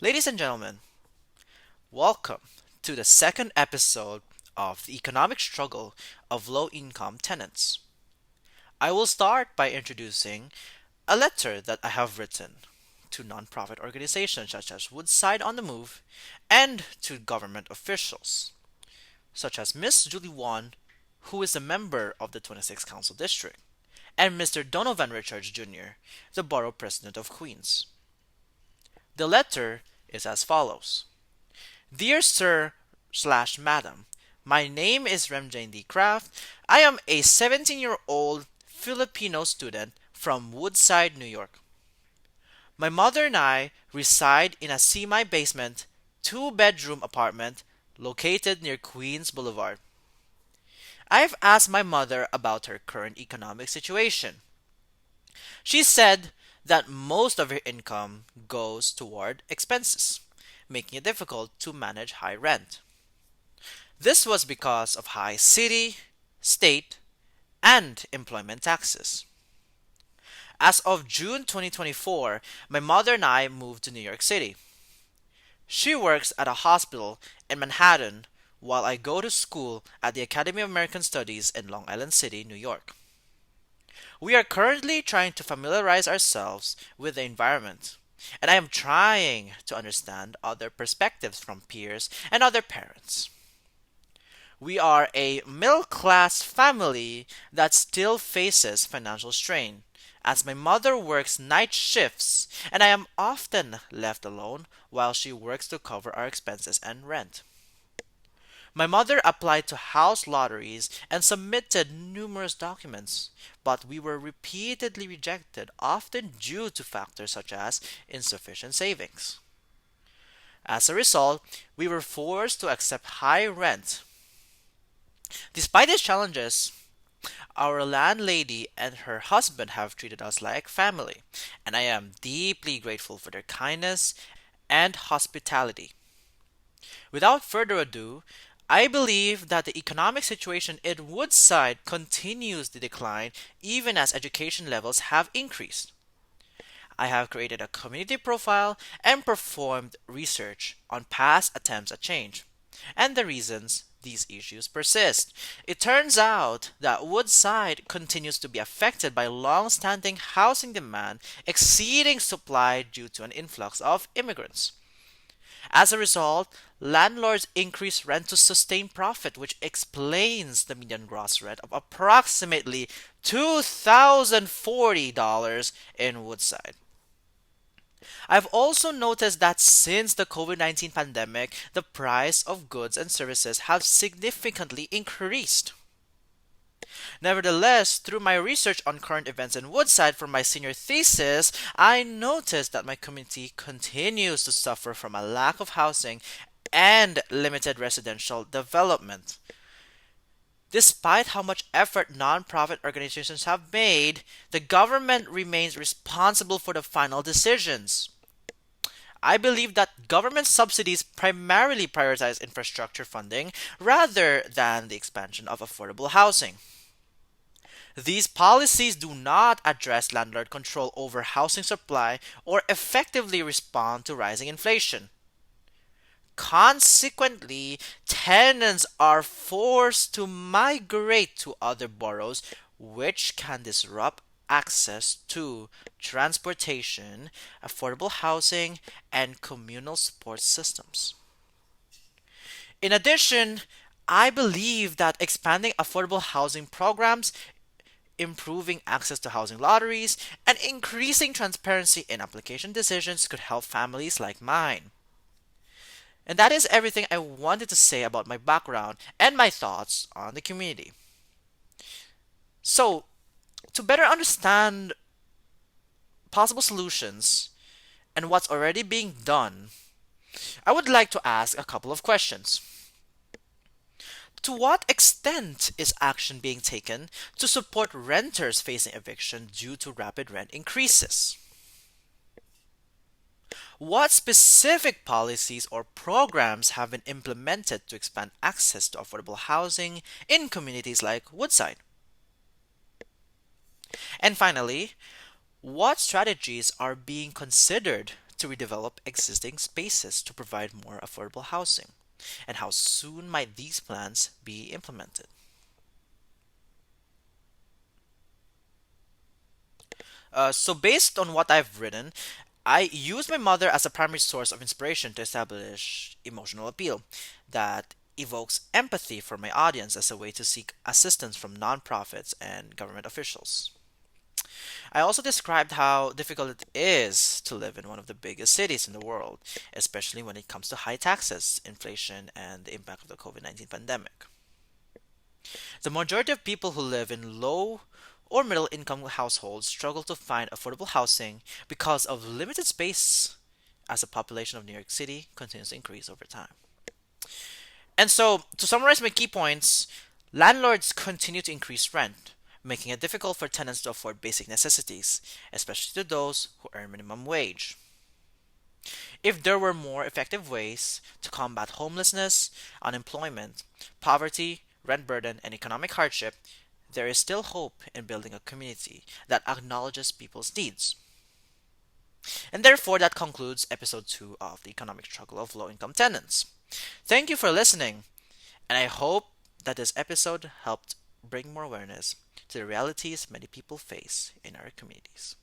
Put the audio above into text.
Ladies and gentlemen, welcome to the second episode of the economic struggle of low income tenants. I will start by introducing a letter that I have written to nonprofit organizations such as Woodside on the Move and to government officials, such as Miss Julie Wan, who is a member of the 26th Council District, and Mr. Donovan Richards Jr., the Borough President of Queens. The letter is as follows. Dear Sir slash Madam, my name is Remjane D. Craft. I am a 17-year-old Filipino student from Woodside, New York. My mother and I reside in a semi-basement, two-bedroom apartment located near Queens Boulevard. I've asked my mother about her current economic situation. She said that most of her income goes toward expenses, making it difficult to manage high rent. This was because of high city, state, and employment taxes. As of June 2024, my mother and I moved to New York City. She works at a hospital in Manhattan while I go to school at the Academy of American Studies in Long Island City, New York. We are currently trying to familiarize ourselves with the environment, and I am trying to understand other perspectives from peers and other parents. We are a middle class family that still faces financial strain, as my mother works night shifts and I am often left alone while she works to cover our expenses and rent. My mother applied to house lotteries and submitted numerous documents, but we were repeatedly rejected, often due to factors such as insufficient savings. As a result, we were forced to accept high rent. Despite these challenges, our landlady and her husband have treated us like family, and I am deeply grateful for their kindness and hospitality. Without further ado, I believe that the economic situation in Woodside continues to decline even as education levels have increased. I have created a community profile and performed research on past attempts at change and the reasons these issues persist. It turns out that Woodside continues to be affected by long-standing housing demand exceeding supply due to an influx of immigrants. As a result, landlords increase rent to sustain profit, which explains the median gross rent of approximately $2,040 in Woodside. I've also noticed that since the COVID-19 pandemic, the price of goods and services have significantly increased. Nevertheless, through my research on current events in Woodside for my senior thesis, I noticed that my community continues to suffer from a lack of housing and limited residential development. Despite how much effort nonprofit organizations have made, the government remains responsible for the final decisions. I believe that government subsidies primarily prioritize infrastructure funding rather than the expansion of affordable housing. These policies do not address landlord control over housing supply or effectively respond to rising inflation. Consequently, tenants are forced to migrate to other boroughs, which can disrupt access to transportation, affordable housing, and communal support systems. In addition, I believe that expanding affordable housing programs, improving access to housing lotteries, and increasing transparency in application decisions could help families like mine. And that is everything I wanted to say about my background and my thoughts on the community. So, to better understand possible solutions and what's already being done, I would like to ask a couple of questions. To what extent is action being taken to support renters facing eviction due to rapid rent increases? What specific policies or programs have been implemented to expand access to affordable housing in communities like Woodside? And finally, what strategies are being considered to redevelop existing spaces to provide more affordable housing? And how soon might these plans be implemented? So, based on what I've written, I use my mother as a primary source of inspiration to establish emotional appeal that evokes empathy for my audience as a way to seek assistance from nonprofits and government officials. I also described how difficult it is to live in one of the biggest cities in the world, especially when it comes to high taxes, inflation, and the impact of the COVID-19 pandemic. The majority of people who live in low or middle income households struggle to find affordable housing because of limited space as the population of New York City continues to increase over time. And so, to summarize my key points, landlords continue to increase rent, making it difficult for tenants to afford basic necessities, especially to those who earn minimum wage. If there were more effective ways to combat homelessness, unemployment, poverty, rent burden, and economic hardship, there is still hope in building a community that acknowledges people's needs. And therefore, that concludes episode 2 of the economic struggle of low income tenants. Thank you for listening, and I hope that this episode helped bring more awareness to the realities many people face in our communities.